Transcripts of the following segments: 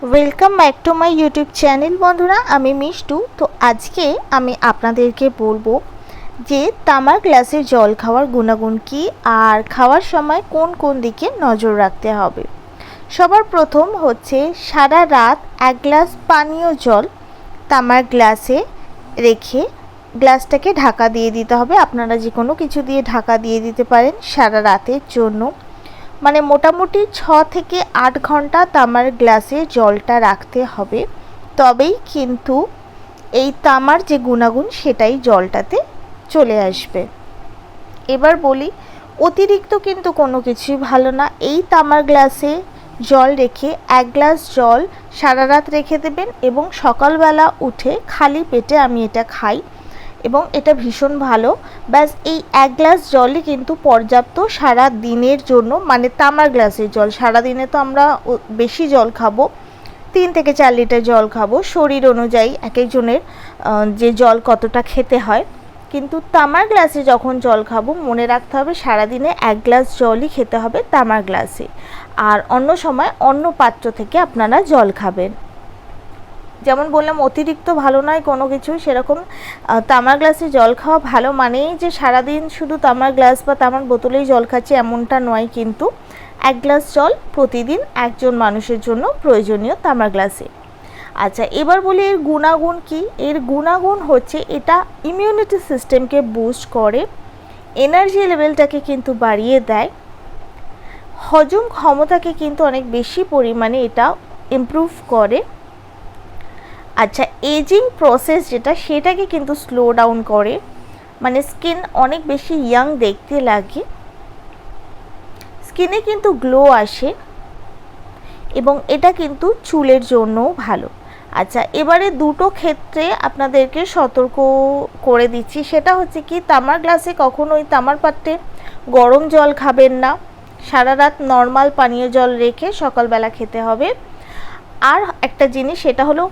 Welcome back to my YouTube channel বন্ধুরা, আমি মিষ্টু। তো আজকে আমি আপনাদেরকে বলবো যে তামার গ্লাসে জল খাওয়ার গুণাগুণ কী আর খাওয়ার সময় কোন কোন দিকে নজর রাখতে হবে। সবার প্রথম হচ্ছে সারা রাত এক গ্লাস পানীয় জল তামার গ্লাসে রেখে গ্লাসটাকে ঢাকা দিয়ে দিতে হবে। আপনারা যে কোনো কিছু দিয়ে ঢাকা দিয়ে দিতে পারেন সারা রাতের জন্য। মানে মোটামুটি 6 থেকে 8 ঘন্টা তামার গ্লাসে জলটা রাখতে হবে, তবেই কিন্তু এই তামার যে গুণাগুণ সেটাই জলটাতে চলে আসবে। এবার বলি, অতিরিক্ত কিন্তু কোনো কিছুই ভালো না। এই তামার গ্লাসে জল রেখে এক গ্লাস জল সারা রাত রেখে দেবেন এবং সকালবেলা উঠে খালি পেটে আমি এটা খাই এবং এটা ভীষণ ভালো। ব্যাস এই এক গ্লাস জলই কিন্তু পর্যাপ্ত সারা দিনের জন্য। মানে তামার গ্লাসের জল, সারা দিনে তো আমরা বেশি জল খাবো, 3 থেকে 4 লিটার জল খাবো, শরীর অনুযায়ী এক একজনের যে জল কতটা খেতে হয়। কিন্তু তামার গ্লাসে যখন জল খাবো মনে রাখতে হবে সারাদিনে এক গ্লাস জলই খেতে হবে তামার গ্লাসে, আর অন্য সময় অন্য পাত্র থেকে আপনারা জল খাবেন। যেমন বললাম, অতিরিক্ত ভালো নয় কোনো কিছু, সেরকম তামার গ্লাসে জল খাওয়া ভালো মানেই যে সারাদিন শুধু তামার গ্লাস বা তামার বোতলেই জল খাচ্ছি এমনটা নয়। কিন্তু এক গ্লাস জল প্রতিদিন একজন মানুষের জন্য প্রয়োজনীয় তামার গ্লাসে। আচ্ছা, এবার বলি এর গুণাগুণ কী। এর গুণাগুণ হচ্ছে এটা ইমিউনিটি সিস্টেমকে বুস্ট করে, এনার্জি লেভেলটাকে কিন্তু বাড়িয়ে দেয়, হজম ক্ষমতাকে কিন্তু অনেক বেশি পরিমাণে এটা ইমপ্রুভ করে। আচ্ছা, এজিং প্রসেস যেটা সেটাকে কিন্তু স্লো ডাউন করে, মানে স্কিন অনেক বেশি ইয়াং দেখতে লাগে, স্কিনে কিন্তু গ্লো আসে এবং এটা কিন্তু চুলের জন্যও ভালো। আচ্ছা, এবারে দুটো ক্ষেত্রে আপনাদেরকে সতর্ক করে দিচ্ছি। সেটা হচ্ছে কি, তামার গ্লাসে কখনোই তামার পাত্রে গরম জল খাবেন না, সারা রাত নর্মাল পানীয় জল রেখে সকালবেলা খেতে হবে। আর একটা জিনিস, সেটা হলো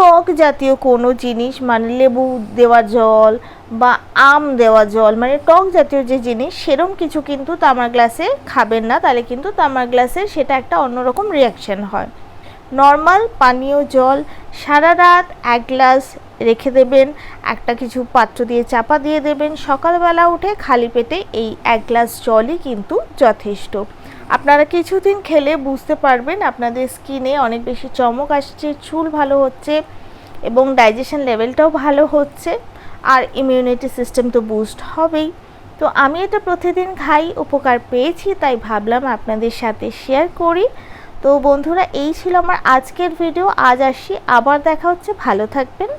টক জাতীয় কোনো জিনিস, মানে লেবু দেওয়া জল বা আম দেওয়া জল, মানে টক জাতীয় যে জিনিস সেরকম কিছু কিন্তু তামার গ্লাসে খাবেন না, তাহলে কিন্তু তামার গ্লাসে সেটা একটা অন্যরকম রিয়াকশান হয়। নর্মাল পানীয় জল সারা রাত এক গ্লাস রেখে দেবেন, একটা কিছু পাত্র দিয়ে চাপা দিয়ে দেবেন, সকালবেলা উঠে খালি পেটে এই এক গ্লাস জলই কিন্তু যথেষ্ট। আপনারা কিছুদিন খেলে বুঝতে পারবেন আপনাদের স্কিনে অনেক বেশি চমক আসছে, চুল ভালো হচ্ছে এবং ডাইজেশন লেভেলটাও ভালো হচ্ছে, আর ইমিউনিটি সিস্টেম তো বুস্ট হবেই। তো আমি এটা প্রতিদিন খাই, উপকার পেয়েছি, তাই ভাবলাম আপনাদের সাথে শেয়ার করি। তো বন্ধুরা, এই ছিল আমার আজকের ভিডিও। আজ আসি, আবার দেখা হচ্ছে, ভালো থাকবেন।